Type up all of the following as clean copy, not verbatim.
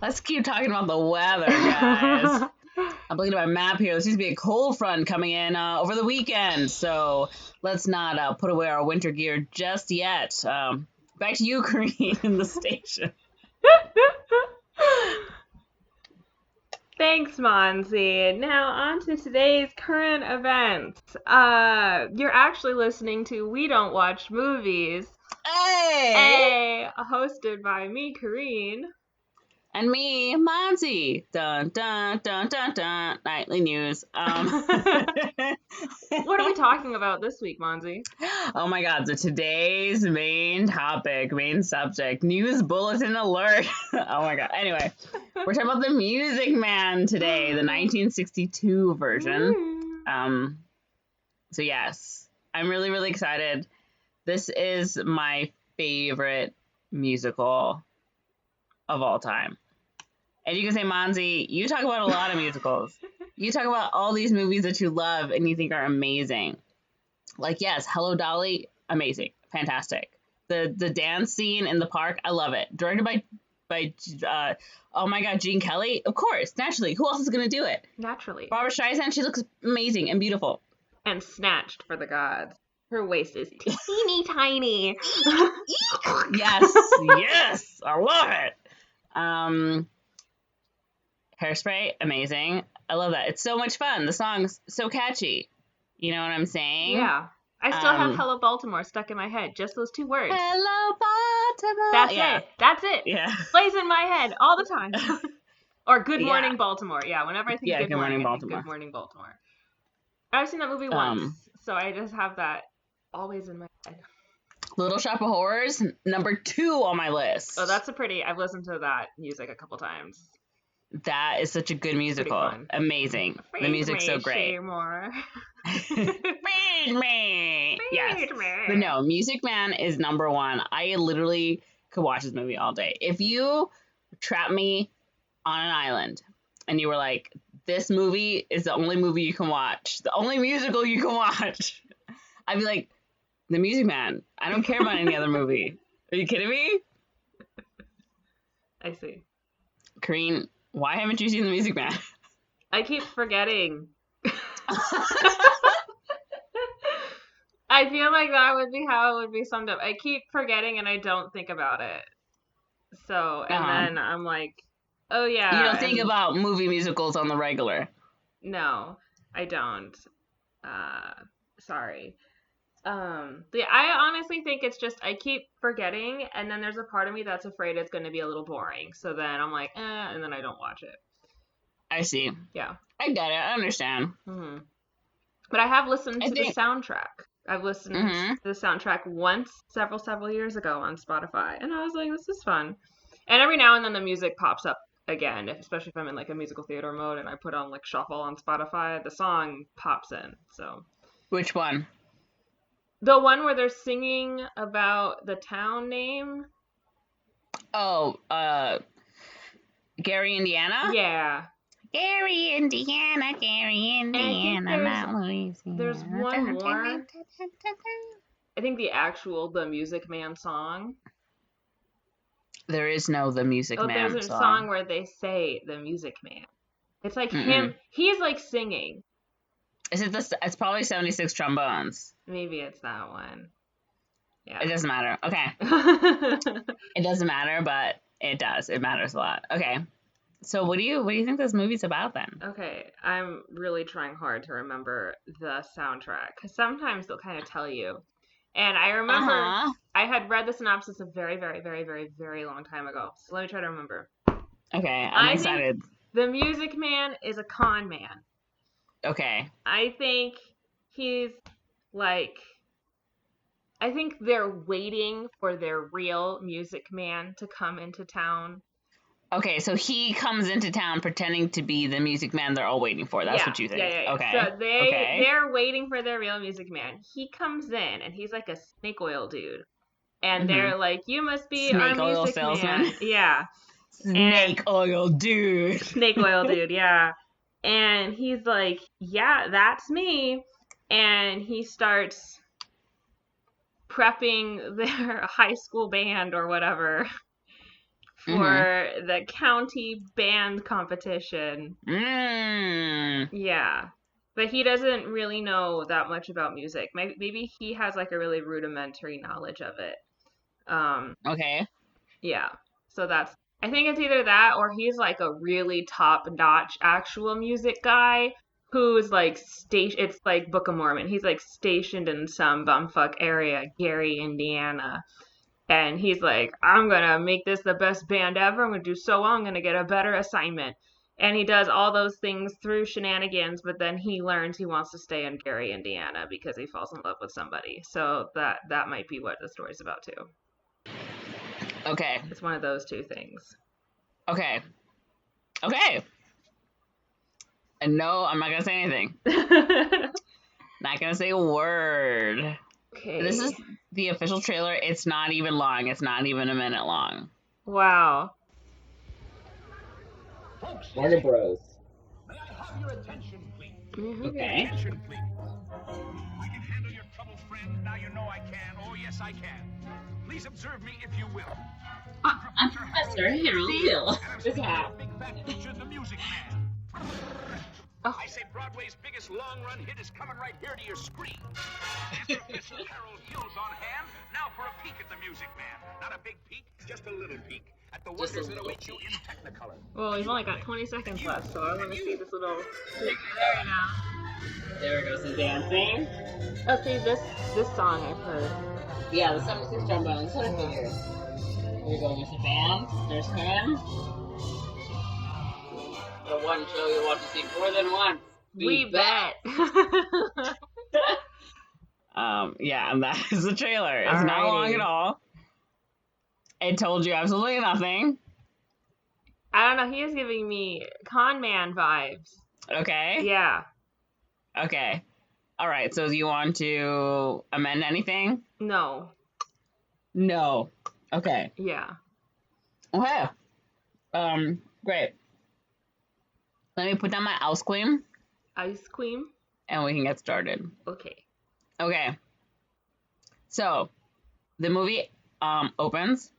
Let's keep talking about the weather, guys. I'm looking at my map here. There seems to be a cold front coming in over the weekend, so let's not put away our winter gear just yet. Back to you, Corinne, in the station. Thanks, Monzi. Now on to today's current events. You're actually listening to We Don't Watch Movies. Hey! Hosted by me, Corinne. And me, Monty. Dun, dun, dun, dun, dun. Nightly news. What are we talking about this week, Monzi? Oh my god, so today's main subject, news bulletin alert. Oh my god. Anyway, we're talking about The Music Man today, the 1962 version. So yes, I'm really, really excited. This is my favorite musical of all time. And you can say, Monzi, you talk about a lot of musicals. You talk about all these movies that you love and you think are amazing. Like, yes, Hello, Dolly, amazing, fantastic. The dance scene in the park, I love it. Directed by oh my god, Gene Kelly, of course, naturally. Who else is gonna do it? Naturally. Barbara Streisand, she looks amazing and beautiful. And snatched for the gods. Her waist is teeny tiny. Yes, yes, I love it. Hairspray, amazing. I love that. It's so much fun. The song's so catchy. You know what I'm saying? Yeah. I still have Hello Baltimore stuck in my head. Just those two words. Hello Baltimore. That's it. That's it. Yeah. Plays in my head all the time. Or Good Morning Baltimore. Yeah, whenever I think Good Morning Baltimore. I think Good Morning Baltimore. I've seen that movie once, so I just have that always in my head. Little Shop of Horrors, number 2 on my list. Oh, that's I've listened to that music a couple times. That is such a good musical. Amazing. The music's so great. Feed me. Yes. But no, Music Man is number 1. I literally could watch this movie all day. If you trap me on an island and you were like, this movie is the only movie you can watch, the only musical you can watch, I'd be like, The Music Man. I don't care about any other movie. Are you kidding me? I see. Corinne, why haven't you seen The Music Man? I keep forgetting. I feel like that would be how it would be summed up. I keep forgetting and I don't think about it. So, and then I'm like, oh yeah. You don't think about movie musicals on the regular? No, I don't. Sorry. I honestly think it's just I keep forgetting, and then there's a part of me that's afraid it's going to be a little boring. So then I'm like, and then I don't watch it. I see. Yeah. I get it. I understand. Mm-hmm. But I have listened to the soundtrack. I've listened to the soundtrack once, several years ago on Spotify, and I was like, this is fun. And every now and then the music pops up again, especially if I'm in like a musical theater mode and I put on like shuffle on Spotify, the song pops in. So. Which one? The one where they're singing about the town name. Oh, Gary, Indiana? Yeah. Gary, Indiana, not Louisiana. There's one more. I think the Music Man song. There is no The Music Man song. Oh, there's a song where they say The Music Man. It's like him. He's like singing. Is it this? It's probably 76 trombones. Maybe it's that one. Yeah. It doesn't matter. Okay. It doesn't matter, but it does. It matters a lot. Okay. So what do you think this movie's about then? Okay, I'm really trying hard to remember the soundtrack because sometimes they'll kind of tell you. And I remember I had read the synopsis a very, very, very, very, very long time ago. So let me try to remember. Okay, I'm excited. The Music Man is a con man. Okay. I think he's like, I think they're waiting for their real Music Man to come into town. Okay, so he comes into town pretending to be the Music Man they're all waiting for. That's what you think. Yeah. Okay. So they're waiting for their real Music Man. He comes in and he's like a snake oil dude. And they're like, you must be our Music Man. Yeah. Snake oil dude. Snake oil dude, yeah. And he's like, yeah, that's me. And he starts prepping their high school band or whatever for the county band competition. Mm. Yeah. But he doesn't really know that much about music. Maybe he has like a really rudimentary knowledge of it. Okay. Yeah. So I think it's either that or he's like a really top-notch actual music guy who's like it's like Book of Mormon. He's like stationed in some bumfuck area, Gary, Indiana. And he's like, I'm gonna make this the best band ever. I'm gonna do so well. I'm gonna get a better assignment. And he does all those things through shenanigans, but then he learns he wants to stay in Gary, Indiana because he falls in love with somebody. So that might be what the story's about too. Okay. It's one of those two things. Okay. And no, I'm not gonna say anything. Not gonna say a word. Okay. This is the official trailer. It's not even long. It's not even a minute long. Wow. Warner Bros. May I have your attention, please? Okay. Attention, please. I can handle your trouble, friend. Now you know I can. Oh, yes, I can. Please observe me if you will. I'm Professor Harold Hill. This hat. Big fat feature, the Music Man. Oh. I say Broadway's biggest long-run hit is coming right here to your screen. Professor Harold Hill's on hand. Now for a peek at the Music Man. Not a big peek, just a little peek at the wonders that await you in Technicolor. Well, we've only got 20 seconds left, so I want to see this little figure there now. There goes the dancing. Oh, see, this song I've heard. Yeah, the 76 trombones. What a figure. Here we go. There's the band. There's him. The one show you want to see more than once. We bet. Yeah, and that is the trailer. It's not long at all. It told you absolutely nothing. I don't know. He is giving me con man vibes. Okay. Yeah. Okay. All right. So do you want to amend anything? No. No. Okay. Yeah. Okay. Great. Let me put down my ice cream. Ice cream. And we can get started. Okay. Okay. So, the movie opens.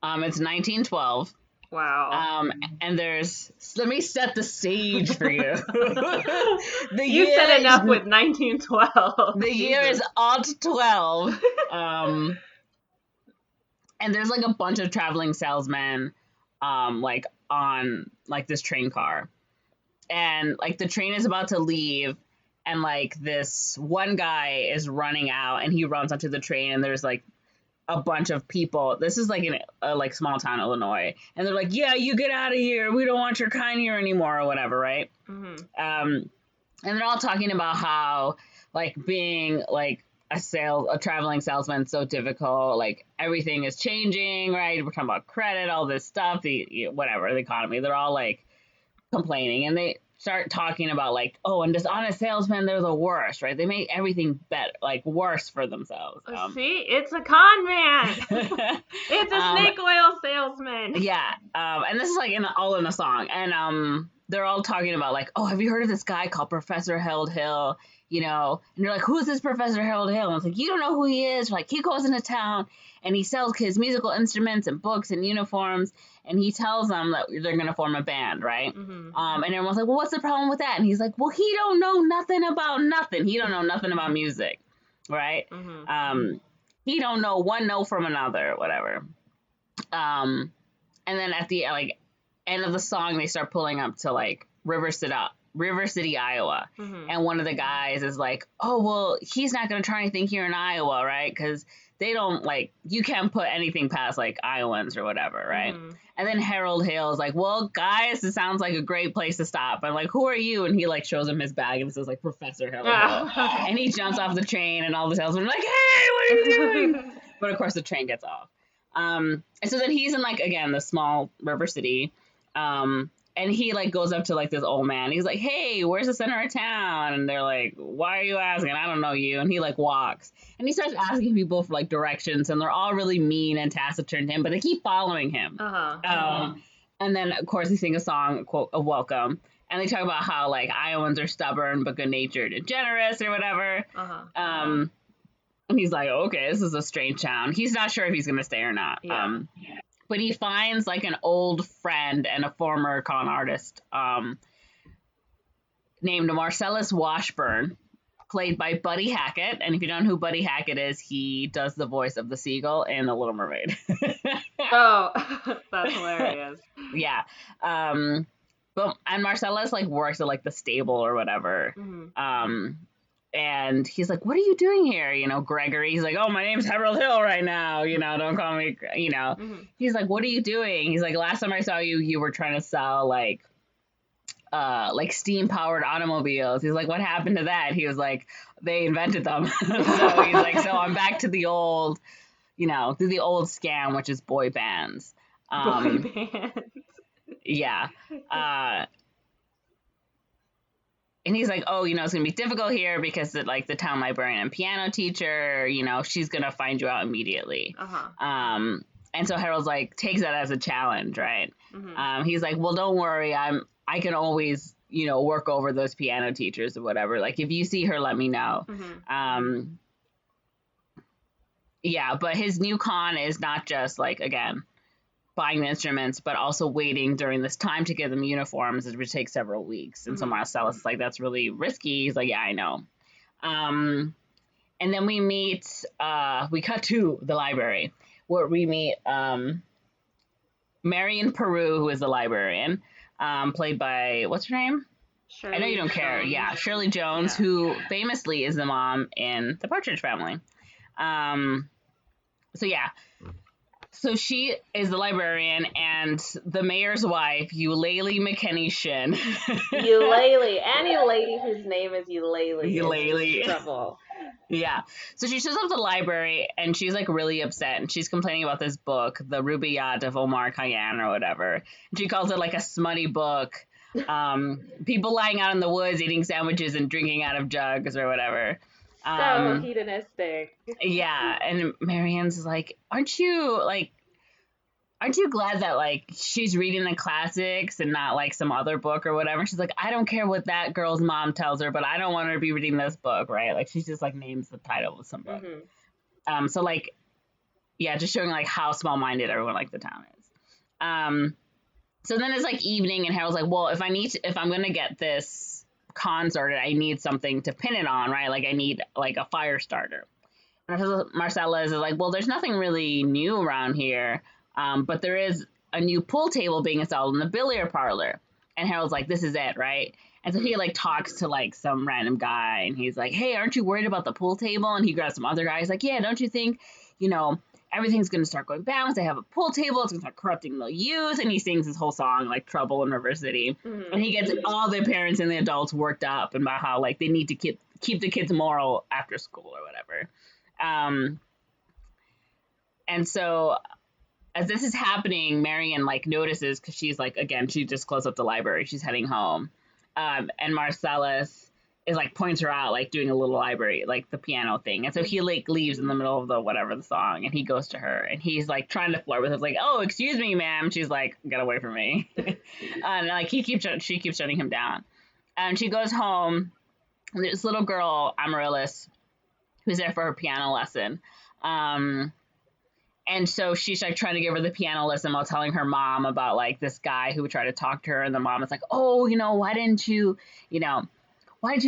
It's 1912. Wow. And let me set the stage for you. You said enough with 1912. The year is odd 12. And there's like a bunch of traveling salesmen, like on like this train car. And like the train is about to leave. And like this one guy is running out and he runs onto the train and there's like a bunch of people. This is like in a like small town Illinois, and they're like, "Yeah, you get out of here. We don't want your kind here anymore," or whatever, right? Mm-hmm. And they're all talking about how like being like a traveling salesman is so difficult. Like everything is changing, right? We're talking about credit, all this stuff, the economy. They're all like complaining, and they start talking about like, oh, and dishonest salesmen, they're the worst, right? They make everything better, like worse for themselves. See, it's a con man. It's a snake oil salesman. Yeah, and this is like all in a song, and they're all talking about like, oh, have you heard of this guy called Professor Harold Hill? You know, and they're like, who's this Professor Harold Hill? And it's like, you don't know who he is. Like, he goes into town and he sells kids musical instruments and books and uniforms, and he tells them that they're gonna form a band, right? Mm-hmm. And everyone's like, well, what's the problem with that? And he's like, well, he don't know nothing about nothing. He don't know nothing about music, right? Mm-hmm. He don't know one note from another, whatever. And then at the like end of the song, they start pulling up to like River City, Iowa. Mm-hmm. And one of the guys is like, oh, well, he's not going to try anything here in Iowa, right? Because they don't, like, you can't put anything past, like, Iowans or whatever, right? Mm-hmm. And then Harold Hill is like, well, guys, it sounds like a great place to stop. And, like, who are you? And he, like, shows him his bag and it says, like, Professor Harold Hill. And he jumps off the train and all the salesmen are like, hey, what are you doing? But, of course, the train gets off. And so then he's in, like, again, the small River City. And he, like, goes up to, like, this old man. He's like, hey, where's the center of town? And they're like, why are you asking? I don't know you. And he, like, walks. And he starts asking people for, like, directions. And they're all really mean and taciturn to him. But they keep following him. And then, of course, they sing a song, quote, of welcome. And they talk about how, like, Iowans are stubborn but good-natured and generous or whatever. And he's like, okay, this is a strange town. He's not sure if he's going to stay or not. Yeah. But he finds like an old friend and a former con artist named Marcellus Washburn, played by Buddy Hackett. And if you don't know who Buddy Hackett is, he does the voice of the seagull in The Little Mermaid. Oh, that's hilarious. Yeah. But and Marcellus like works at like the stable or whatever. Mm-hmm. And he's like, "What are you doing here?" You know, Gregory. He's like, "Oh, my name's Harold Hill right now. You know, don't call me." You know. Mm-hmm. He's like, "What are you doing?" He's like, "Last time I saw you, you were trying to sell like steam powered automobiles." He's like, "What happened to that?" He was like, "They invented them." So he's like, "So I'm back to the old, you know, to the old scam, which is boy bands." Boy bands. Yeah. And he's like, "Oh, you know, it's going to be difficult here because the town librarian and piano teacher, you know, she's going to find you out immediately." Uh-huh. And so Harold's like, takes that as a challenge, right? Mm-hmm. He's like, "Well, don't worry. I can always, you know, work over those piano teachers or whatever. Like, if you see her, let me know." Mm-hmm. Yeah, but his new con is not just like, again, buying the instruments, but also waiting during this time to get them uniforms, which would take several weeks. And so Marcellus is like, "That's really risky." He's like, "Yeah, I know." And then we cut to the library where we meet Marion Peru, who is the librarian, played by, what's her name? Shirley I know you don't care. Jones. Yeah, Shirley Jones, Yeah. who famously is the mom in The Partridge Family. So yeah. So she is the librarian, and the mayor's wife, Eulalie McKinney Shin. Eulalie. Any lady whose name is Eulalie Eulalie. is in trouble. Yeah. So she shows up to the library, and she's like really upset, and she's complaining about this book, The Rubaiyat of Omar Khayyam or whatever. And she calls it like a smutty book. People lying out in the woods eating sandwiches and drinking out of jugs or whatever. So hedonistic. Yeah, and Marianne's like, aren't you glad that like she's reading the classics and not like some other book or whatever? She's like, "I don't care what that girl's mom tells her, but I don't want her to be reading this book," right? Like she's just like names the title of some book. Mm-hmm. So like, yeah, just showing like how small-minded everyone like the town is. So then it's like evening, and Harold's like, "Well, if I'm gonna get this con started, I need something to pin it on, right? Like I need like a fire starter." Marcellus is like, "Well, there's nothing really new around here, but there is a new pool table being installed in the billiard parlor." And Harold's like, "This is it, right?" And so he like talks to like some random guy, and he's like, "Hey, aren't you worried about the pool table?" And he grabs some other guy. He's like, "Yeah, don't you think, you know, everything's going to start going bad once they have a pool table? It's going to start corrupting the youth." And he sings his whole song, like Trouble in River City. Mm-hmm. And he gets all the parents and the adults worked up about how like they need to keep the kids moral after school or whatever. And so as this is happening, Marion like notices, because she's like, again, she just closed up the library, she's heading home, and Marcellus is like points her out, like doing a little library, like the piano thing. And so he like leaves in the middle of the song, and he goes to her, and he's like trying to flirt with her, like, "Oh, excuse me, ma'am." She's like, "Get away from me." And like she keeps shutting him down. And she goes home. This little girl, Amaryllis, who's there for her piano lesson. And so she's like trying to give her the piano lesson while telling her mom about like this guy who would try to talk to her. And the mom is like, "Oh, you know, why didn't you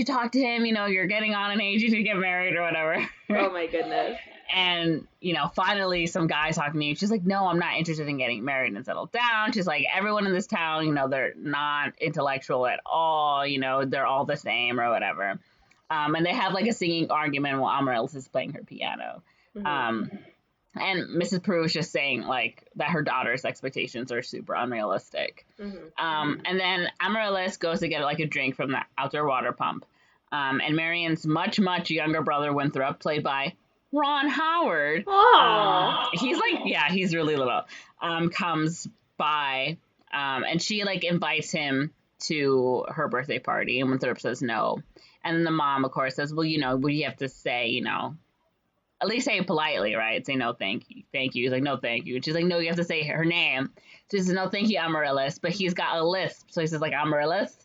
talk to him? You know, you're getting on in age, you should get married or whatever." Oh my goodness. And, you know, finally some guy's talking to you. She's like, "No, I'm not interested in getting married and settled down." She's like, "Everyone in this town, you know, they're not intellectual at all. You know, they're all the same or whatever." And they have like a singing argument while Amaryllis is playing her piano. Mm-hmm. And Mrs. Peru is just saying like that her daughter's expectations are super unrealistic. Mm-hmm. And then Amaryllis goes to get like a drink from the outdoor water pump. And Marion's much, much younger brother, Winthrop, played by Ron Howard. He's like, yeah, he's really little. Comes by, and she like invites him to her birthday party, and Winthrop says no. And then the mom, of course, says, "Well, you know, what do you have to say, you know? At least say it politely, right? Say no, thank you. Thank you." He's like, "No, thank you." And she's like, "No, you have to say her name." So he says, "No, thank you, Amaryllis." But he's got a lisp, so he says like Amaryllis.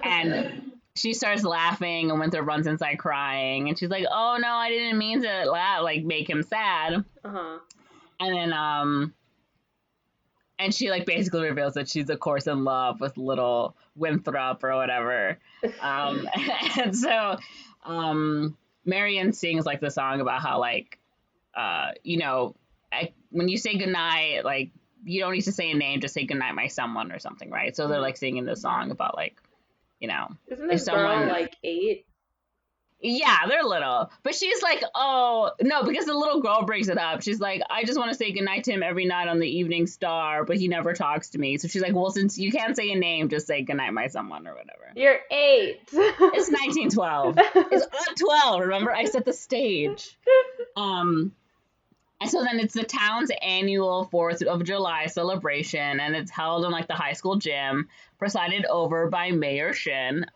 And she starts laughing, and Winthrop runs inside crying. And she's like, "Oh no, I didn't mean to laugh, like make him sad." Uh-huh. And then and she like basically reveals that she's of course in love with little Winthrop or whatever. And so Marion sings like the song about how like when you say goodnight, like you don't need to say a name, just say goodnight my someone or something, right? So they're like singing this song about like, isn't this girl like 8? Yeah, they're little. But she's like, oh, no, because the little girl brings it up. She's like, I just want to say goodnight to him every night on the Evening Star, but he never talks to me. So she's like, well, since you can't say a name, just say goodnight my someone or whatever. You're 8. It's 1912. It's 12, remember? I set the stage. And so then it's the town's annual 4th of July celebration, and it's held in like the high school gym, presided over by Mayor Shin.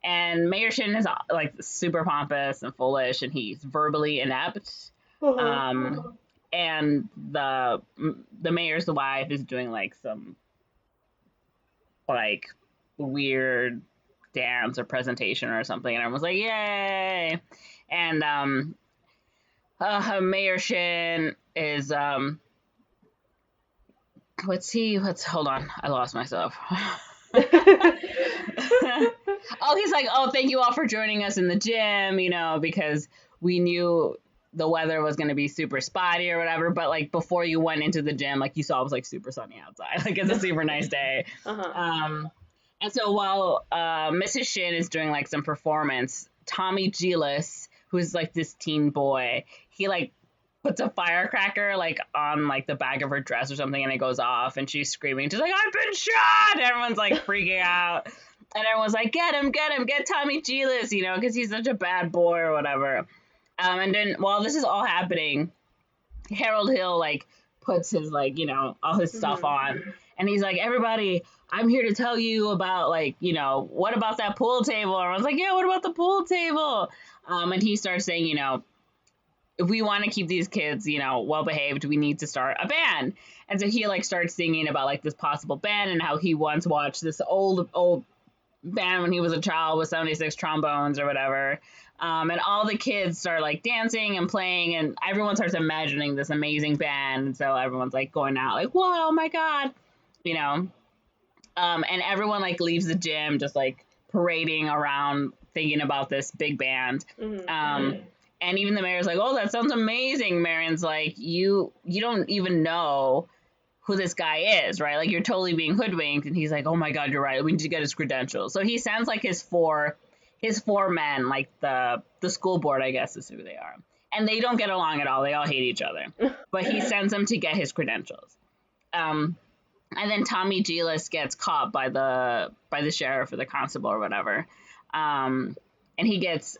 And Mayor Shin is like super pompous and foolish, and he's verbally inept. And the mayor's wife is doing like some like weird dance or presentation or something, and everyone's like, "Yay!" And Mayor Shin is hold on, I lost myself. Oh, he's like, oh, thank you all for joining us in the gym, because we knew the weather was going to be super spotty or whatever, but like before you went into the gym, like you saw it was like super sunny outside. Like it's a super nice day. And so while Mrs. Shin is doing like some performance, Tommy Gillis, who's like this teen boy, he like puts a firecracker like on like the back of her dress or something, and it goes off, and she's screaming, she's like, I've been shot! And everyone's like freaking out, and everyone's like, get him, get Tommy Gillis, because he's such a bad boy or whatever. And then while this is all happening, Harold Hill like puts his like all his stuff on, and he's like, everybody, I'm here to tell you about like what about that pool table? And I was like, yeah, what about the pool table? And he starts saying, if we want to keep these kids, well behaved, we need to start a band. And so he like starts singing about like this possible band and how he once watched this old band when he was a child with 76 trombones or whatever. And all the kids start like dancing and playing, and everyone starts imagining this amazing band. And so everyone's like going out like, whoa, my God, and everyone like leaves the gym just like parading around thinking about this big band. And even the mayor's like, oh, that sounds amazing. Marion's like, you don't even know who this guy is, right? Like, you're totally being hoodwinked. And he's like, oh my God, you're right. We need to get his credentials. So he sends like his four men, like the school board, I guess is who they are. And they don't get along at all. They all hate each other. But he sends them to get his credentials. And then Tommy Gillis gets caught by the sheriff or the constable or whatever. And he gets,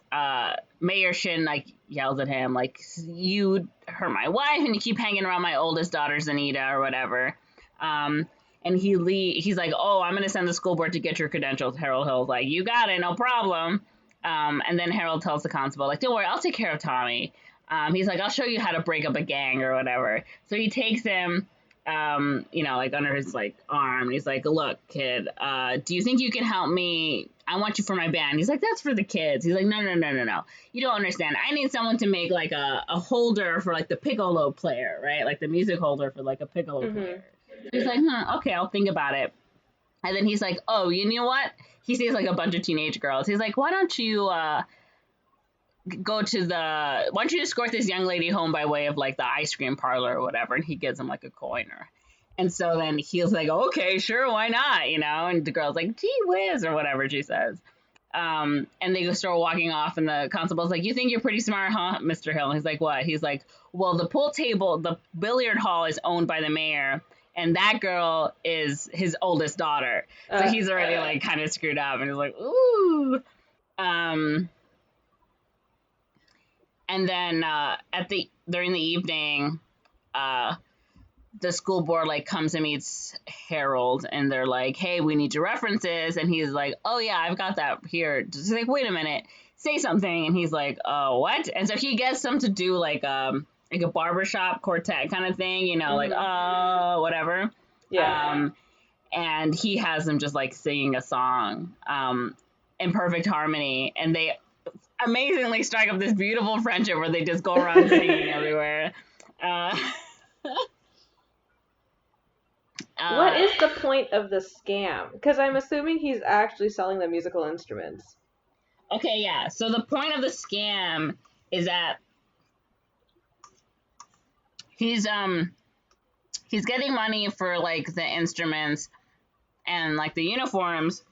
Mayor Shin, like, yells at him, like, you hurt my wife and you keep hanging around my oldest daughter, Zanita, or whatever. And he's like, oh, I'm going to send the school board to get your credentials. Harold Hill's like, you got it, no problem. And then Harold tells the constable, like, don't worry, I'll take care of Tommy. He's like, I'll show you how to break up a gang or whatever. So he takes him, like under his like arm, and he's like, look, kid, do you think you can help me? I want you for my band. He's like, that's for the kids. He's like, no. You don't understand. I need someone to make like a holder for like the piccolo player, right? Like the music holder for like a piccolo player. He's like, okay, I'll think about it. And then he's like, oh, you know what? He sees like a bunch of teenage girls. He's like, why don't you escort this young lady home by way of like the ice cream parlor or whatever? And he gives him like a coin. And so then he's like, okay, sure, why not? And the girl's like, gee whiz, or whatever she says. And they start walking off, and the constable's like, you think you're pretty smart, huh, Mr. Hill? And he's like, what? He's like, well, the pool table, the billiard hall is owned by the mayor, and that girl is his oldest daughter. So he's already like kind of screwed up, and he's like, ooh. And then during the evening, the school board like comes and meets Harold, and they're like, hey, we need your references. And he's like, oh yeah, I've got that here. Just like, wait a minute, say something. And he's like, oh, what? And so he gets them to do like a barbershop quartet kind of thing, like, whatever. Yeah. And he has them just like singing a song in perfect harmony, and they amazingly strike up this beautiful friendship where they just go around singing everywhere. What is the point of the scam? Because I'm assuming he's actually selling the musical instruments. Okay, yeah. So the point of the scam is that he's getting money for like the instruments and like the uniforms,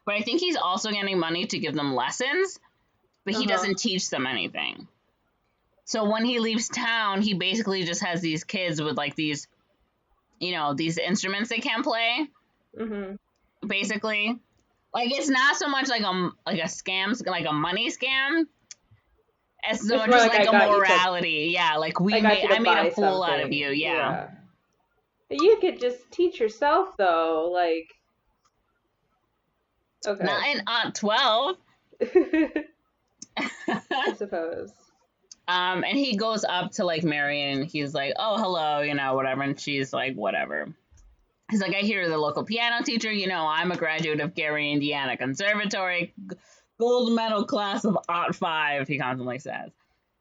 but I think he's also getting money to give them lessons, but he doesn't teach them anything. So when he leaves town, he basically just has these kids with like these, these instruments they can't play. Mm-hmm. Basically, like it's not so much like a scam, like a money scam, as so much as like a morality. Yeah, like I made a fool out of you. Yeah. You could just teach yourself though, like. Okay. Not in 12. I suppose. And he goes up to like Marion. He's like, "Oh, hello," whatever. And she's like, "Whatever." He's like, "I hear you're the local piano teacher. I'm a graduate of Gary, Indiana Conservatory, gold medal class of '05." He constantly says.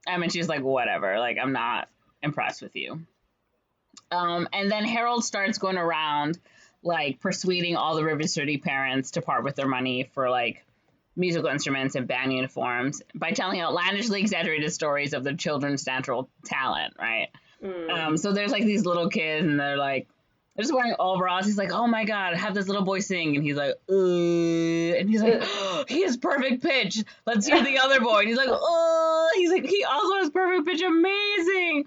And she's like, "Whatever. Like, I'm not impressed with you." And then Harold starts going around, like, persuading all the River City parents to part with their money for like musical instruments and band uniforms by telling outlandishly exaggerated stories of their children's natural talent, right? So there's like these little kids and they're just wearing overalls. He's like, "Oh my God, have this little boy sing." And he's like, and he's like, "Oh, he has perfect pitch. Let's hear the other boy." And he's like, "Oh," he's like, "He also has perfect pitch. Amazing."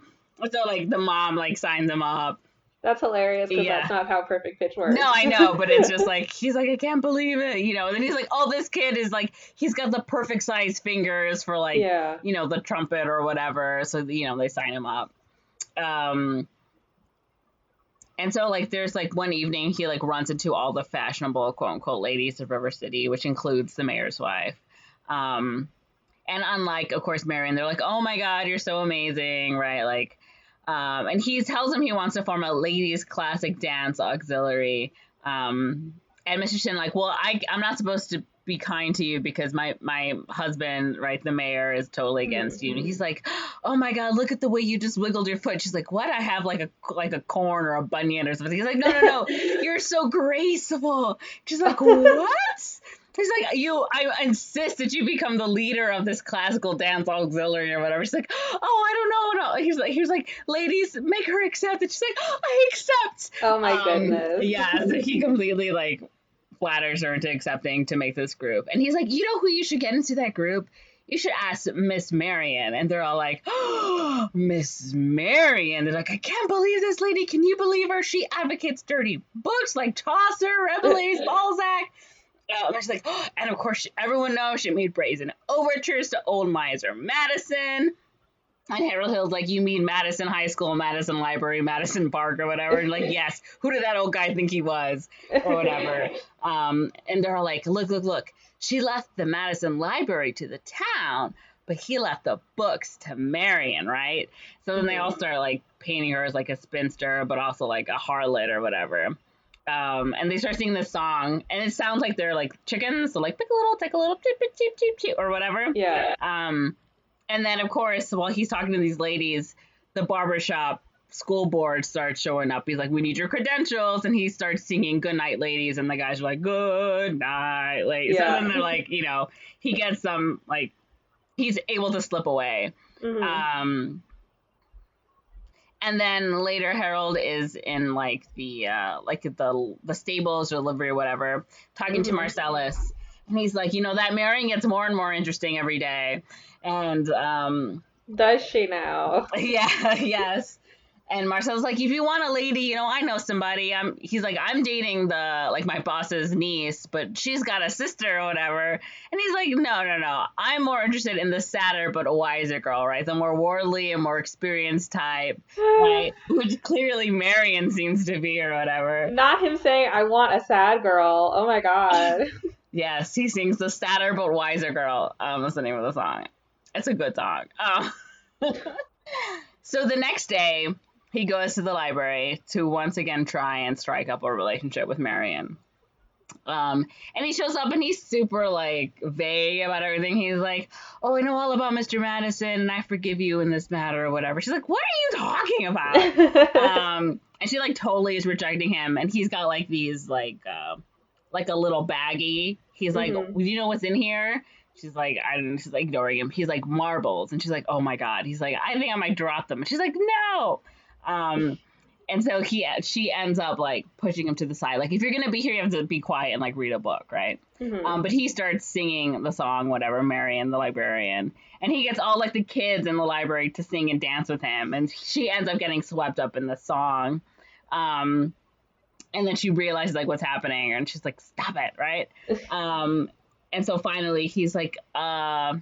So like the mom like signs him up. That's hilarious because that's not how perfect pitch works. No, I know, but it's just like, he's like, "I can't believe it," And then he's like, "Oh, this kid is like, he's got the perfect size fingers for like, the trumpet or whatever." So, they sign him up. And so like, there's like one evening he like runs into all the fashionable quote unquote ladies of River City, which includes the mayor's wife. And unlike, of course, Marion, they're like, "Oh my God, you're so amazing," right? Like, and he tells him he wants to form a ladies' classic dance auxiliary. And Mr. Shin like, "Well, I'm not supposed to be kind to you because my husband, right, the mayor, is totally against you." And he's like, "Oh my God, look at the way you just wiggled your foot." She's like, "What? I have like a corn or a bunion or something." He's like, No, you're so graceful." She's like, "What?" He's like, I insist that you become the leader of this classical dance auxiliary or whatever. She's like, "Oh, I don't know." No. He was like, "Ladies, make her accept it." She's like, "I accept." Oh my goodness. Yeah, so he completely like flatters her into accepting to make this group. And he's like, "You know who you should get into that group? You should ask Miss Marion." And they're all like, "Oh, Miss Marion." They're like, "I can't believe this lady. Can you believe her? She advocates dirty books like Chaucer, Rabelais, Balzac." And she's like, "Oh," and of course, everyone knows she made brazen overtures to old miser Madison. And Harold Hill's like, "You mean Madison High School, Madison Library, Madison Park, or whatever?" And like, "Yes, who did that old guy think he was?" Or whatever. And they're all like, look. She left the Madison Library to the town, but he left the books to Marion, right? So then they all start like painting her as like a spinster, but also like a harlot or whatever. And they start singing this song, and it sounds like they're like chickens, so like pick a little, take a little, cheep, cheep, cheep, cheep, or whatever. Yeah. And then of course, while he's talking to these ladies, the barbershop school board starts showing up. He's like, "We need your credentials," and he starts singing "Good Night, Ladies," and the guys are like, "Good night, ladies." Yeah. So then they're like, he gets some like, he's able to slip away. Mm-hmm. And then later, Harold is in like the stables or livery or whatever, talking to Marcellus, and he's like, "That Marion gets more and more interesting every day." And does she now? Yeah, yes. And Marcel's like, "If you want a lady, I know somebody." He's like, "I'm dating my boss's niece, but she's got a sister or whatever." And he's like, No. I'm more interested in the sadder but wiser girl, right? The more worldly and more experienced type, right? Which clearly Marion seems to be or whatever. Not him saying, "I want a sad girl." Oh my God. Yes, he sings "The Sadder but Wiser Girl." That's the name of the song. It's a good song. So the next day, he goes to the library to once again try and strike up a relationship with Marion. And he shows up and he's super like vague about everything. He's like, "Oh, I know all about Mr. Madison and I forgive you in this matter," or whatever. She's like, "What are you talking about?" and she like totally is rejecting him, and he's got like these like a little baggie. He's like, Mm-hmm. "Do you know what's in here?" She's like, I don't know. She's like ignoring him. He's like, marbles. And she's like, oh my God. He's like, I think I might drop them. And she's like, no. And so she ends up like pushing him to the side. Like, if you're going to be here, you have to be quiet and like read a book, right? Mm-hmm. But he starts singing the song, whatever, Marion, the librarian. And he gets all like the kids in the library to sing and dance with him. And she ends up getting swept up in the song. And then she realizes like what's happening, and she's like, stop it, right? And so finally he's like, why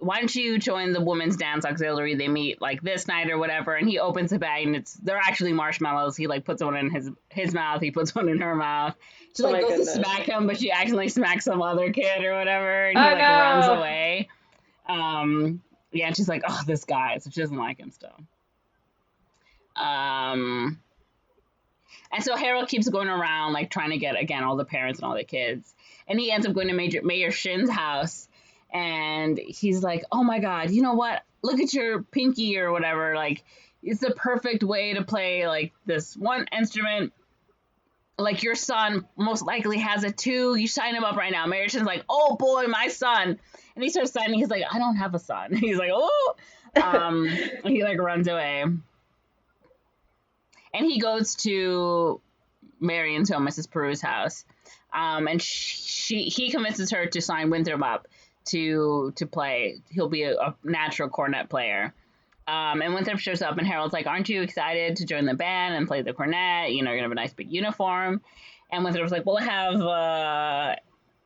don't you join the women's dance auxiliary? They meet like this night or whatever. And he opens a bag, and they're actually marshmallows. He like puts one in his mouth, he puts one in her mouth. She like goes to smack him, but she accidentally smacks some other kid or whatever, and he like runs away. Yeah, and she's like, oh, this guy. So she doesn't like him still. And so Harold keeps going around, like, trying to get, again, all the parents and all the kids. And he ends up going to Mayor Shin's house. And he's like, oh, my God, you know what? Look at your pinky or whatever. Like, it's the perfect way to play, like, this one instrument. Like, your son most likely has it, too. You sign him up right now. Mayor Shin's like, oh, boy, my son. And he starts signing. He's like, I don't have a son. He's like, oh. And he, like, runs away. And he goes to Marion's home, Mrs. Peru's house, and he convinces her to sign Winthrop up to play. He'll be a natural cornet player. And Winthrop shows up, and Harold's like, aren't you excited to join the band and play the cornet? You know, you're going to have a nice big uniform. And Winthrop's like, well, I have,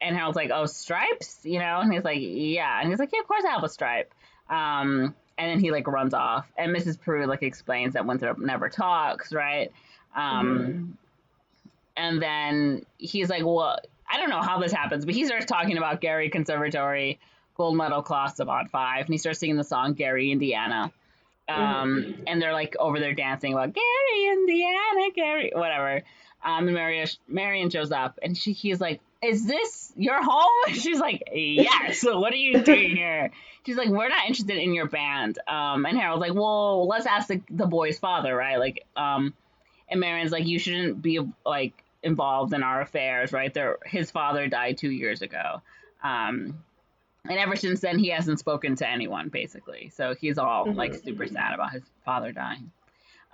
and Harold's like, oh, stripes? You know? And he's like, yeah. And he's like, yeah, of course I have a stripe. And then he, like, runs off. And Mrs. Peru, like, explains that Winthrop never talks, right? And then he's like, well, I don't know how this happens, but he starts talking about Gary Conservatory, Gold Medal Class of Odd Five. And he starts singing the song Gary, Indiana. And they're, like, over there dancing about Gary, Indiana, Gary, whatever. And Marion shows up, and he's like, is this your home? She's like, yes. So what are you doing here? She's like, we're not interested in your band. And Harold's like, well, let's ask the boy's father, right? Like, and Marion's like, you shouldn't be like involved in our affairs, right? His father died 2 years ago. And ever since then, he hasn't spoken to anyone, basically. So he's all like super sad about his father dying.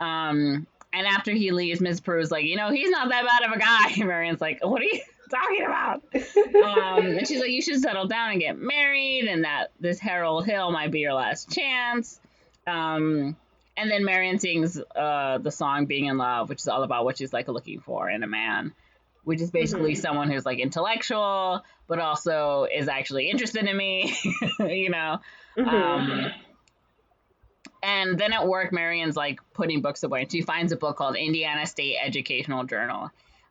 And after he leaves, Ms. Peru's like, you know, he's not that bad of a guy. And Marion's like, what are you talking about? And she's like, you should settle down and get married, and that this Harold Hill might be your last chance. And then Marion sings the song Being in Love, which is all about what she's like looking for in a man, which is basically someone who's like intellectual, but also is actually interested in me, you know? And then at work, Marion's like putting books away, and she finds a book called Indiana State Educational Journal.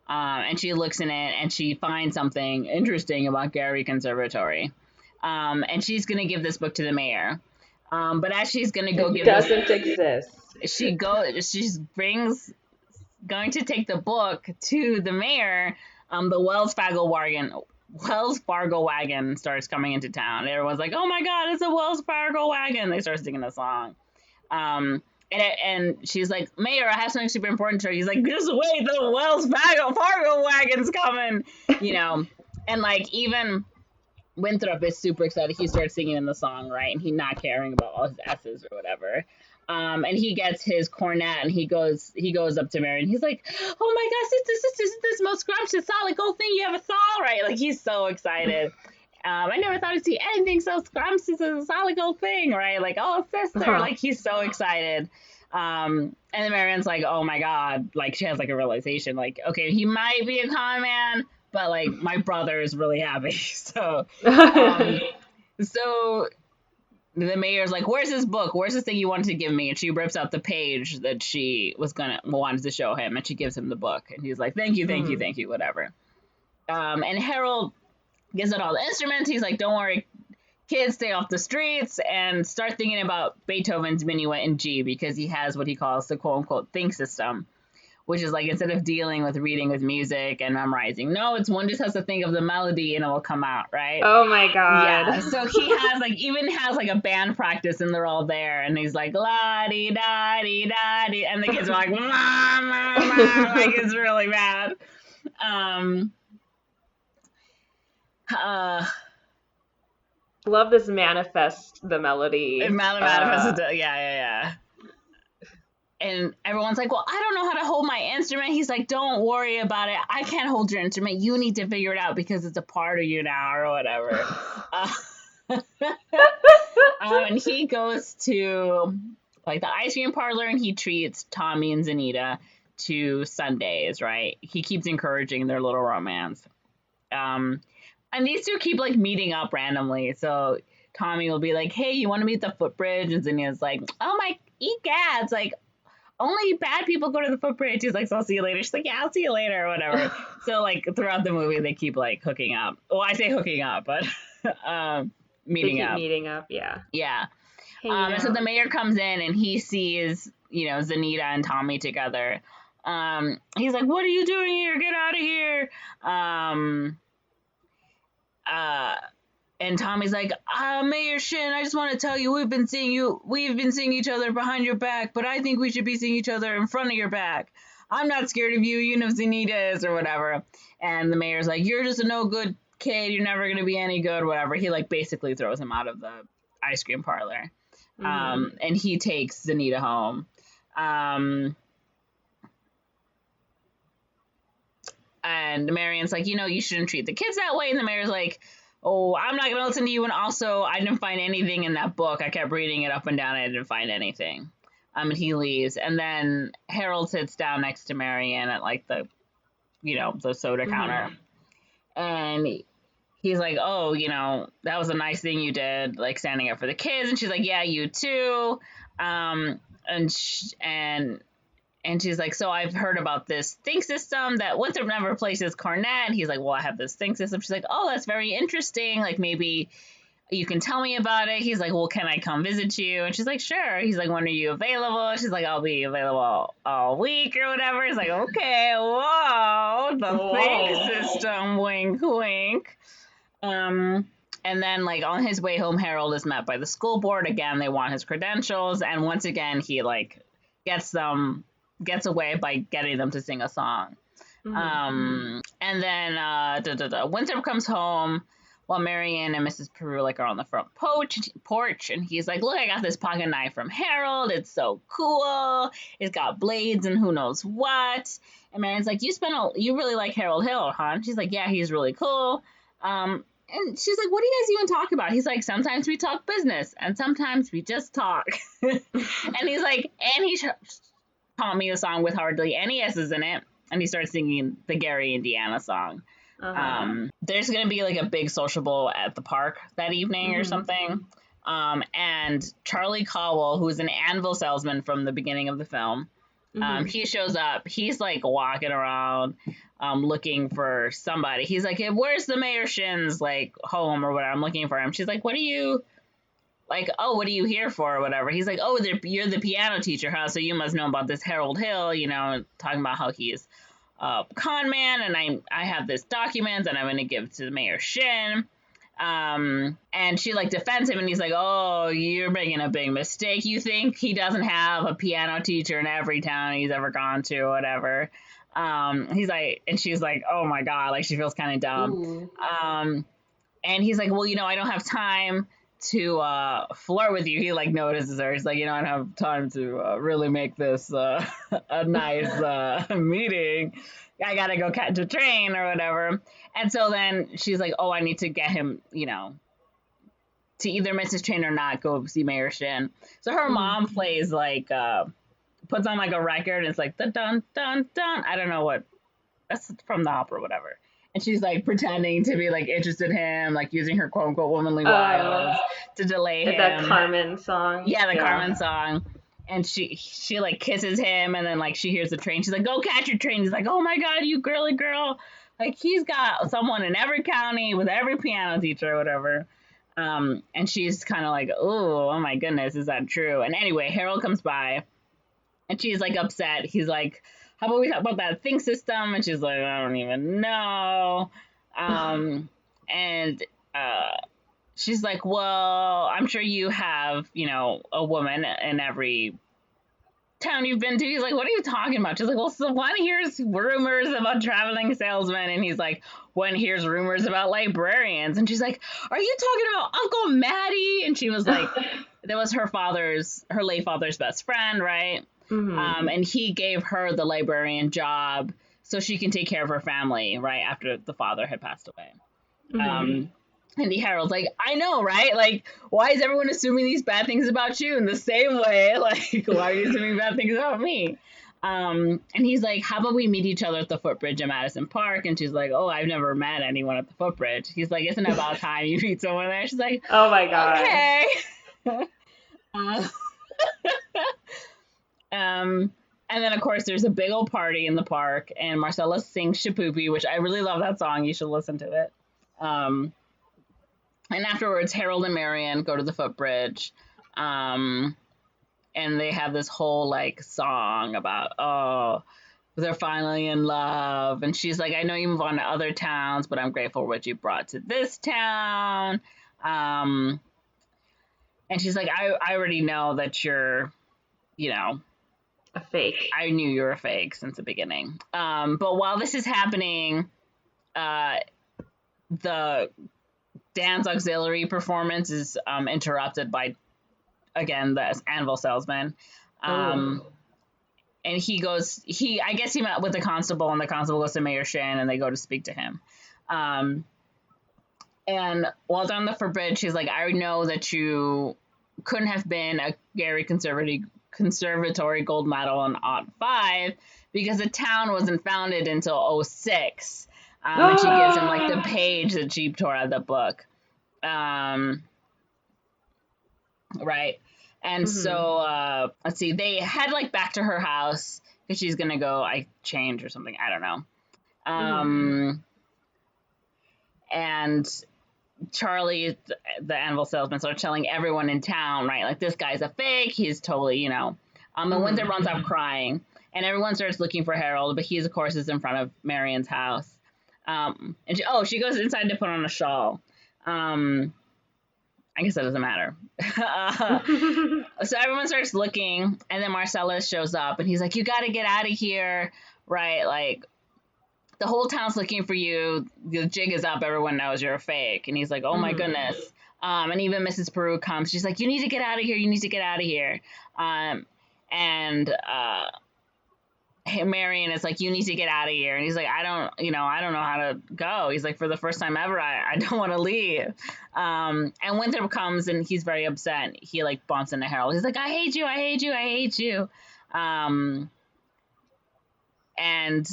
And she looks in it, and she finds something interesting about Gary Conservatory. And she's going to give this book to the mayor. But as she's going to go give doesn't exist. She's going to take the book to the mayor. The Wells Fargo wagon starts coming into town. Everyone's like, oh my God, it's a Wells Fargo wagon. They start singing the song. And she's like, Mayor, I have something super important to her. He's like, just wait, the Wells Fargo wagon's coming, you know. And like, even Winthrop is super excited. He starts singing in the song, right? And he's not caring about all his S's or whatever. And he gets his cornet, and he goes up to Mary, and he's like, oh my gosh, this is this most scrumptious solid gold thing you ever saw, right? Like, he's so excited. I never thought I'd see anything so scrumptious as a solid gold thing, right? Like, oh, sister, like, he's so excited. And then Marion's like, oh my God, like, she has like a realization, like, okay, he might be a con man, but like, my brother is really happy. So, so the mayor's like, where's this book? Where's this thing you wanted to give me? And she rips out the page that she wanted to show him, and she gives him the book. And he's like, thank you, whatever. And Harold gives it all the instruments. He's like, don't worry, kids, stay off the streets, and start thinking about Beethoven's Minuet in G, because he has what he calls the quote-unquote think system, which is like instead of dealing with reading with music and memorizing, no, it's one just has to think of the melody and it will come out, right? Oh my god. Yeah. So he has like even has like a band practice and they're all there and he's like la di da di da di and the kids are like ma ma ma like it's really bad. Love this manifest the melody. Manifest, yeah. And everyone's like, well, I don't know how to hold my instrument. He's like, don't worry about it. I can't hold your instrument. You need to figure it out because it's a part of you now or whatever. And he goes to like the ice cream parlor and he treats Tommy and Zanita to sundaes, right? He keeps encouraging their little romance. And these two keep like meeting up randomly. So Tommy will be like, hey, you want to meet at the footbridge? And Zanita's like, oh my, egads, like, only bad people go to the footbridge. He's like, so I'll see you later. She's like, yeah, I'll see you later or whatever. So like throughout the movie, they keep like hooking up. Well, I say hooking up, but meeting up. Meeting up, yeah. Yeah. And so the mayor comes in and he sees, you know, Zanita and Tommy together. He's like, what are you doing here? Get out of here. And Tommy's like, Mayor Shin, I just want to tell you, we've been seeing each other behind your back, but I think we should be seeing each other in front of your back. I'm not scared of you, you know Zanita is or whatever. And the mayor's like, you're just a no good kid, you're never gonna be any good, whatever. He like basically throws him out of the ice cream parlor. And he takes Zanita home. And Marion's like, you know, you shouldn't treat the kids that way. And the mayor's like, oh, I'm not going to listen to you. And also, I didn't find anything in that book. I kept reading it up and down. I didn't find anything. And he leaves. And then Harold sits down next to Marion at like the, you know, the soda counter. And he's like, oh, you know, that was a nice thing you did, like standing up for the kids. And she's like, yeah, you too. And she's like, so I've heard about this think system that Winthrop never replaces Cornett. He's like, well, I have this think system. She's like, oh, that's very interesting. Like, maybe you can tell me about it. He's like, well, can I come visit you? And she's like, sure. He's like, when are you available? She's like, I'll be available all week or whatever. He's like, okay, whoa, the think system, wink, wink. And then, like, on his way home, Harold is met by the school board. Again, they want his credentials. And once again, he, like, gets away by getting them to sing a song. And then Winthrop comes home while Marion and Mrs. Peru like are on the front porch, and he's like, look, I got this pocket knife from Harold. It's so cool. It's got blades and who knows what. And Marion's like, you really like Harold Hill, huh? And she's like, yeah, he's really cool. And she's like, what do you guys even talk about? He's like, sometimes we talk business and sometimes we just talk. And he's like, and he taught me a song with hardly any S's in it. And he starts singing the Gary Indiana song. There's going to be like a big sociable at the park that evening or something. And Charlie Cowell, who's an anvil salesman from the beginning of the film, he shows up. He's like walking around looking for somebody. He's like, hey, where's the Mayor Shin's like home or whatever? I'm looking for him. She's like, what are you here for or whatever? He's like, oh, you're the piano teacher, huh? So you must know about this Harold Hill, you know, talking about how he's a con man, and I have this document that I'm going to give to the Mayor Shin. And she like defends him, and he's like, oh, you're making a big mistake. You think he doesn't have a piano teacher in every town he's ever gone to or whatever. He's like, and she's like, oh my God, like she feels kind of dumb. And he's like, well, you know, I don't have time to flirt with you. He like notices her. He's like, you know, I don't have time to really make this a nice meeting. I gotta go catch a train or whatever. And so then she's like, oh, I need to get him, you know, to either miss his train or not go see Mayor Shin. So her mom plays like puts on like a record, and it's like the dun dun dun. I don't know what that's from the opera or whatever. And she's like pretending to be like interested in him, like using her quote unquote womanly wiles to delay him. That Carmen song. Yeah, the Carmen song. And she like kisses him, and then like she hears the train. She's like, go catch your train. He's like, oh my God, you girly girl. Like he's got someone in every county with every piano teacher or whatever. And she's kind of like, oh my goodness, is that true? And anyway, Harold comes by and she's like upset. He's like, how about we talk about that think system? And she's like, I don't even know. And she's like, well, I'm sure you have, you know, a woman in every town you've been to. He's like, what are you talking about? She's like, well, so one hears rumors about traveling salesmen, and he's like, one hears rumors about librarians. And she's like, are you talking about Uncle Matty? And she was like, that was her late father's best friend, right? Mm-hmm. And he gave her the librarian job so she can take care of her family, right, after the father had passed away. Mm-hmm. And the Harold's like, I know, right? Like, why is everyone assuming these bad things about you in the same way? Like, why are you assuming bad things about me? And he's like, how about we meet each other at the footbridge in Madison Park? And she's like, oh, I've never met anyone at the footbridge. He's like, isn't it about time you meet someone there? She's like, oh my God. Okay. And then, of course, there's a big old party in the park, and Marcella sings Shapoopy, which I really love that song. You should listen to it. And afterwards, Harold and Marion go to the footbridge, and they have this whole, like, song about, oh, they're finally in love. And she's like, I know you move on to other towns, but I'm grateful for what you brought to this town. And she's like, I already know that you're, you know, a fake. I knew you were a fake since the beginning. But while this is happening, the dance auxiliary performance is interrupted by, again, the anvil salesman. And I guess he met with the constable, and the constable goes to Mayor Shan, and they go to speak to him. And while they're on the footbridge, she's like, I know that you couldn't have been a Gary Conservatory Gold Medal in '05 because the town wasn't founded until '06. And she gives him, like, the page that she tore out of the book. Right. And so, let's see, they head, like, back to her house because she's going to go, change or something. I don't know. And Charlie, the anvil salesman, starts telling everyone in town, right? Like, this guy's a fake. He's totally, you know. And Winthrop runs out crying. And everyone starts looking for Harold, but he's, of course, is in front of Marion's house. And she goes inside to put on a shawl. I guess that doesn't matter. So everyone starts looking, and then Marcellus shows up, and he's like, you got to get out of here, right? Like, the whole town's looking for you. The jig is up. Everyone knows you're a fake. And he's like, oh, my goodness. And even Mrs. Peru comes. She's like, you need to get out of here. You need to get out of here. Marion is like, you need to get out of here. And he's like, I don't know how to go. He's like, for the first time ever, I don't want to leave. And Winthrop comes, and he's very upset. He, like, bumps into Harold. He's like, I hate you. I hate you. I hate you. And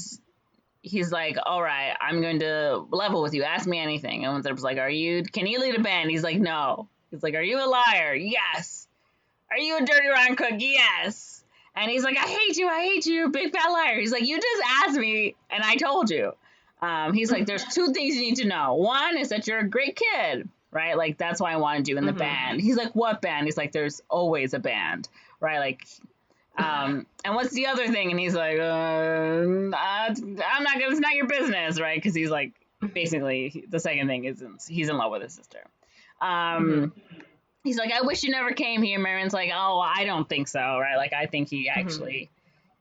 he's like, all right, I'm going to level with you. Ask me anything. And Winthrop's like, can you lead a band? He's like, no. He's like, are you a liar? Yes. Are you a dirty rotten cook? Yes. And he's like, I hate you, big fat liar. He's like, you just asked me, and I told you. He's like, there's two things you need to know. One is that you're a great kid, right? Like, that's why I wanted you in the band. He's like, what band? He's like, there's always a band, right? Like, and what's the other thing? And he's like, it's not your business, right? Because he's like, basically, the second thing is he's in love with his sister. He's like, I wish you never came here. Marion's like, oh, I don't think so, right? Like, I think he actually,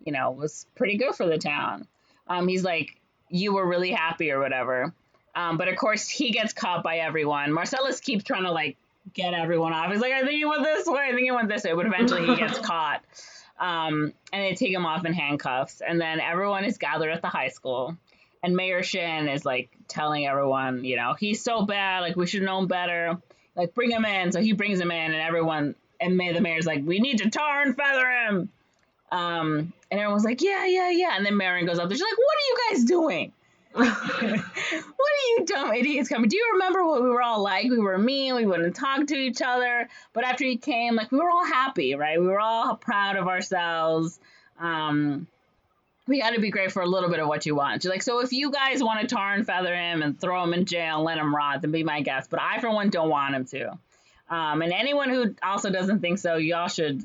was pretty good for the town. He's like, you were really happy or whatever. But, of course, he gets caught by everyone. Marcellus keeps trying to, like, get everyone off. He's like, I think he went this way. I think he went this way. But eventually he gets caught. And they take him off in handcuffs. And then everyone is gathered at the high school. And Mayor Shin is, like, telling everyone, he's so bad. Like, we should know him better. Like, bring him in. So he brings him in, and the mayor's like, we need to tar and feather him. And everyone's like, yeah. And then Marion goes up there. She's like, what are you guys doing? What are you dumb idiots coming? Do you remember what we were all like? We were mean. We wouldn't talk to each other. But after he came, like, we were all happy, right? We were all proud of ourselves. We got to be great for a little bit of what you want. She's like, so if you guys want to tar and feather him and throw him in jail and let him rot, then be my guest. But I, for one, don't want him to. And anyone who also doesn't think so, y'all should,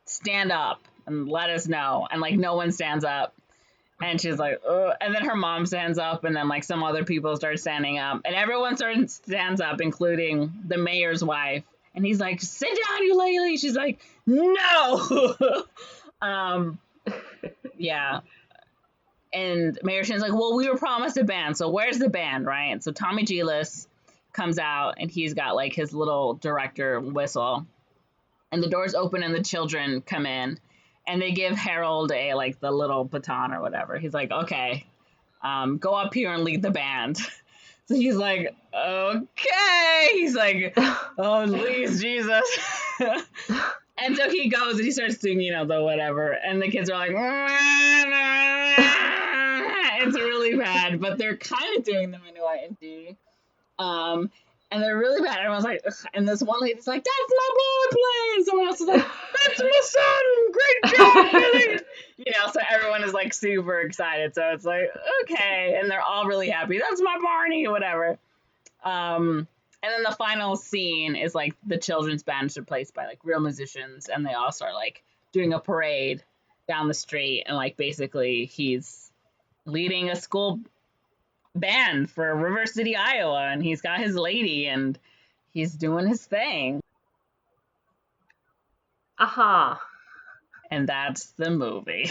stand up and let us know. And, like, no one stands up. And she's like, oh, and then her mom stands up, and then like some other people start standing up, and everyone stands up, including the mayor's wife. And he's like, sit down, you lady. She's like, no. Yeah. And Mayor Shin's like, well, we were promised a band, so where's the band, right? And so Tommy Gillis comes out, and he's got like his little director whistle, and the doors open, and the children come in. And they give Harold the little baton or whatever. He's like, okay, go up here and lead the band. So he's like, okay. He's like, oh, please, Jesus. And so he goes and he starts singing, the whatever. And the kids are like, it's really bad. But they're kind of doing them into IND. And they're really bad. Everyone's like, ugh. And this one lady's like, that's my boy playing. And someone else is like, that's my son. Great job, Billy. So everyone is like super excited. So it's like, okay. And they're all really happy. That's my Barney, whatever. And then the final scene is like the children's band is replaced by like real musicians. And they all start like doing a parade down the street. And like basically he's leading a school band for River City, Iowa, and he's got his lady and he's doing his thing. And that's the movie.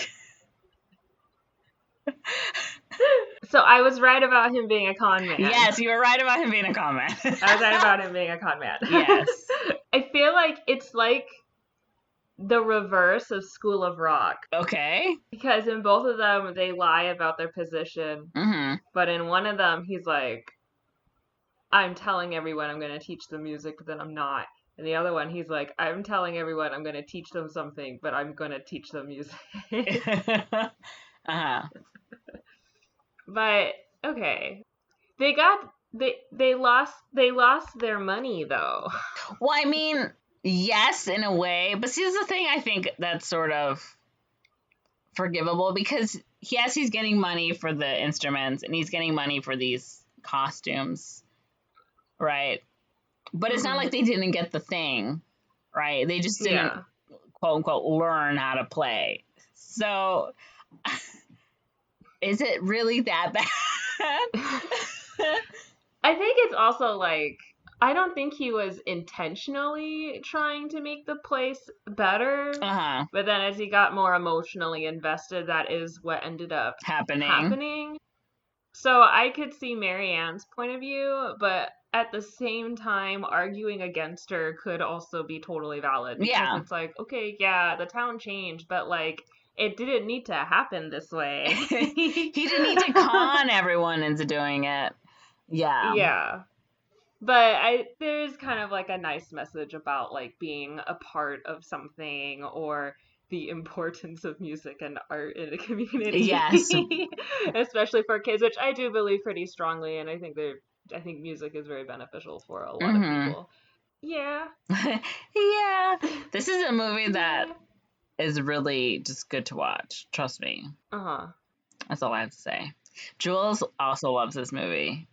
So I was right about him being a con man. Yes, you were right about him being a con man. I was right about him being a con man. Yes. I feel like it's like the reverse of School of Rock. Okay. Because in both of them, they lie about their position. Mm-hmm. But in one of them, he's like, I'm telling everyone I'm going to teach them music, but then I'm not. And the other one, he's like, I'm telling everyone I'm going to teach them something, but I'm going to teach them music. But, okay. They lost their money, though. Well, I mean, yes, in a way. But see, this is the thing I think that's sort of forgivable because, yes, he's getting money for the instruments and he's getting money for these costumes, right? But it's not like they didn't get the thing, right? They just didn't, quote unquote, learn how to play. So, is it really that bad? I think it's also like, I don't think he was intentionally trying to make the place better. But then as he got more emotionally invested, that is what ended up happening. So I could see Marianne's point of view, but at the same time, arguing against her could also be totally valid. Because it's like, okay, yeah, the town changed, but like, it didn't need to happen this way. He didn't need to con everyone into doing it. Yeah. Yeah. But there's kind of like a nice message about like being a part of something or the importance of music and art in a community. Yes. Especially for kids, which I do believe pretty strongly, and I think music is very beneficial for a lot of people. Yeah. Yeah. This is a movie that is really just good to watch. Trust me. That's all I have to say. Jules also loves this movie.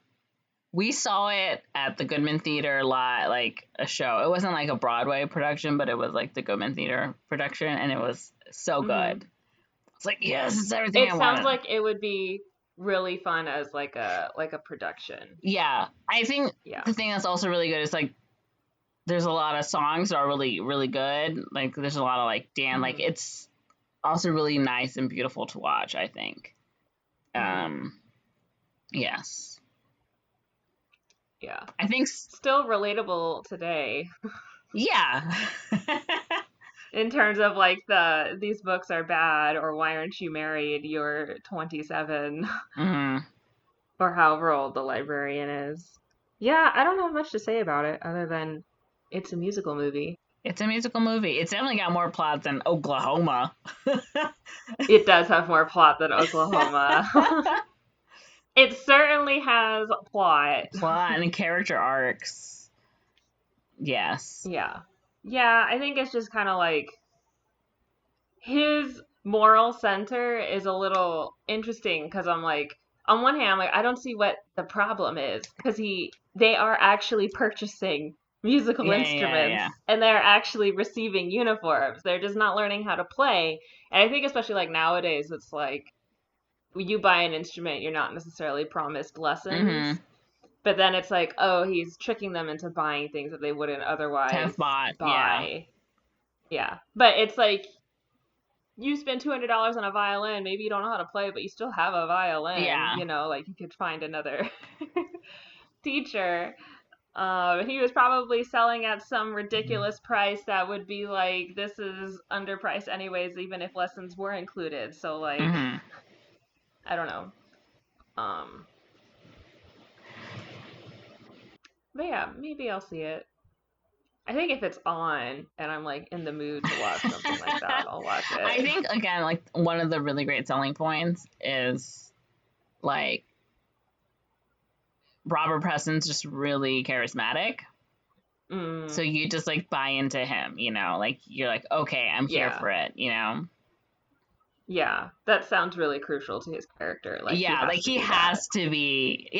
We saw it at the Goodman Theater lot, like a show. It wasn't like a Broadway production, but it was like the Goodman Theater production, and it was so good. It's like, yes, it's everything I wanted. It sounds like it would be really fun as like a production. Yeah, I think the thing that's also really good is like there's a lot of songs that are really, really good. Like there's a lot of like like it's also really nice and beautiful to watch, I think. Yes. Yeah. I think still relatable today. Yeah. In terms of like these books are bad, or why aren't you married? You're 27. Or however old the librarian is. Yeah, I don't have much to say about it other than it's a musical movie. It's a musical movie. It's definitely got more plot than Oklahoma. It does have more plot than Oklahoma. It certainly has plot. Plot and character arcs. Yes. Yeah. Yeah, I think it's just kind of like his moral center is a little interesting because I'm like, on one hand, I'm like, I don't see what the problem is because they are actually purchasing musical instruments and they're actually receiving uniforms. They're just not learning how to play. And I think especially like nowadays, it's like you buy an instrument, you're not necessarily promised lessons. Mm-hmm. But then it's like, oh, he's tricking them into buying things that they wouldn't otherwise have bought. buy. Yeah. But it's like, you spend $200 on a violin, maybe you don't know how to play, but you still have a violin. Yeah. You know, like you could find another teacher. He was probably selling at some ridiculous price that would be like, this is underpriced anyways, even if lessons were included. So like, Mm-hmm. I don't know. But yeah, maybe I'll see it. I think if it's on and I'm like in the mood to watch something like that, I'll watch it. I think, again, like one of the really great selling points is like Robert Preston's just really charismatic. So you just like buy into him, you know, like you're like, okay, I'm here for it, you know? Yeah, that sounds really crucial to his character. Like, yeah, he has to be,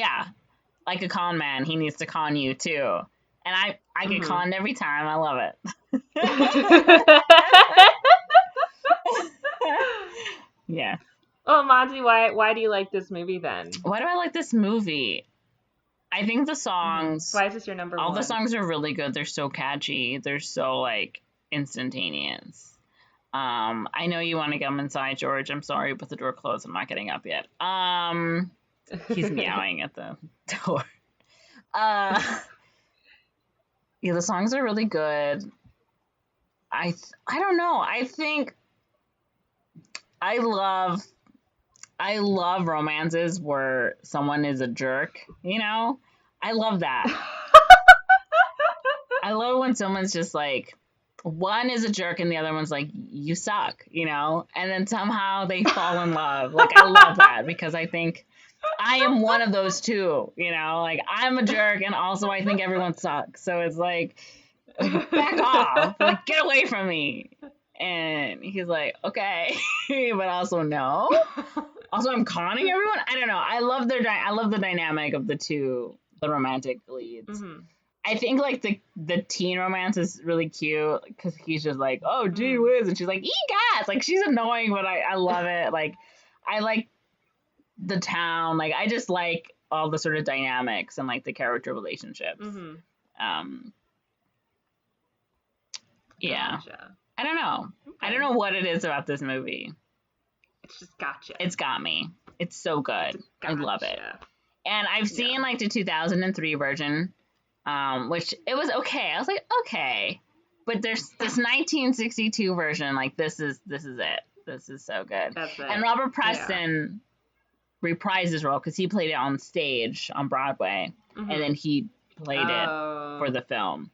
like a con man. He needs to con you too. And I get conned every time. I love it. Yeah. Oh, Monty, why do you like this movie then? Why do I like this movie? I think the songs. Why is this your number one? All the songs are really good. They're so catchy. They're so like instantaneous. I know you want to come inside, George. I'm sorry, but the door closed. I'm not getting up yet. He's meowing at the door. Yeah, the songs are really good. I don't know. I think I love romances where someone is a jerk, you know? I love that. I love when someone's just like, one is a jerk and the other one's like, you suck, you know? And then somehow they fall in love. Like, I love that because I think I am one of those two, you know? Like, I'm a jerk and also I think everyone sucks. So it's like, back off. Like, get away from me. And he's like, okay, but also no. Also, I'm conning everyone. I don't know. I love the dynamic of the two, the romantic leads. Mm-hmm. I think like the teen romance is really cute because he's just like, oh, gee whiz, and she's like, egas, like she's annoying, but I love it. Like, I like the town. Like, I just like all the sort of dynamics and like the character relationships. Mm-hmm. Yeah. Gotcha. I don't know. Okay. I don't know what it is about this movie. It's just gotcha. It's got me. It's so good. I love it. And I've seen like the 2003 version, which it was okay. I was like, okay. But there's this 1962 version. Like, this is it. This is so good. That's it. And Robert Preston reprised his role because he played it on stage on Broadway, and then he played it for the film.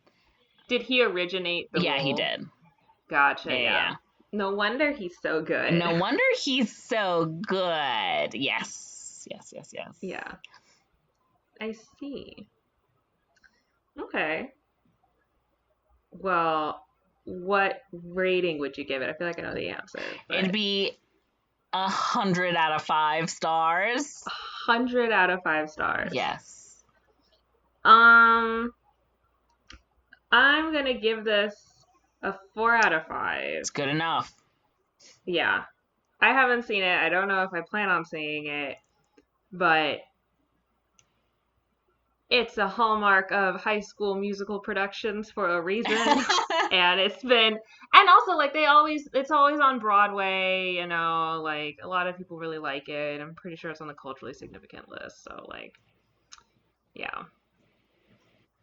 Did he originate the role? Yeah, he did. Gotcha. Yeah. No wonder he's so good. No wonder he's so good. Yes. Yeah. I see. Okay. Well, what rating would you give it? I feel like I know the answer. But... It'd be 100 out of 5 stars. 100 out of 5 stars. Yes. I'm gonna give this a 4 out of 5. It's good enough. Yeah. I haven't seen it. I don't know if I plan on seeing it, but it's a hallmark of High School Musical productions for a reason. And also like it's always on Broadway, you know, like a lot of people really like it. I'm pretty sure it's on the culturally significant list. So like, yeah.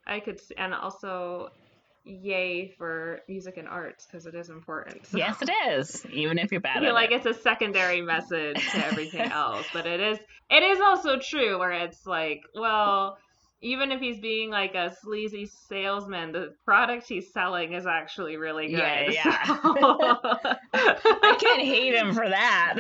And also, yay for music and arts because it is important. So. Yes, it is. Even if you're bad. I feel like it's a secondary message to everything else, but it is also true where it's like, well, even if he's being like a sleazy salesman, the product he's selling is actually really good. Yeah. I can't hate him for that.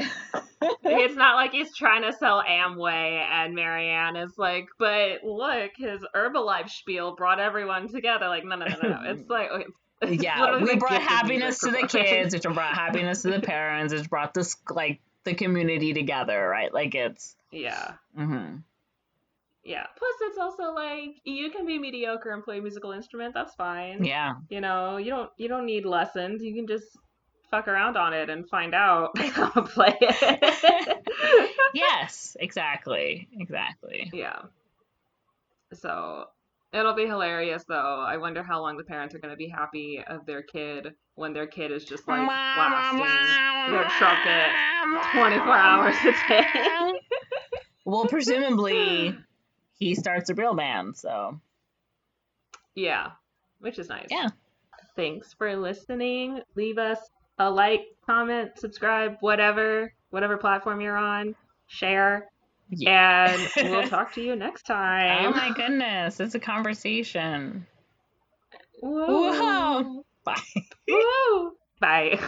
It's not like he's trying to sell Amway and Marianne is like, but look, his Herbalife spiel brought everyone together. Like, no. It's like, yeah, we brought happiness to the kids, which brought happiness to the parents, which brought this, like, the community together, right? Like, it's... Yeah. Mm-hmm. Yeah. Plus, it's also like, you can be mediocre and play a musical instrument. That's fine. Yeah. You know, you don't need lessons. You can just fuck around on it and find out how to play it. Yes, exactly. Yeah. So it'll be hilarious, though. I wonder how long the parents are going to be happy of their kid when their kid is just like blasting their trumpet 24 hours a day. Well, presumably he starts a real band, so. Yeah, which is nice. Yeah. Thanks for listening. Leave us a like, comment, subscribe, whatever platform you're on. Share. Yeah. And we'll talk to you next time. Oh my goodness, it's a conversation. Whoa. Whoa. Bye. Whoa. Bye.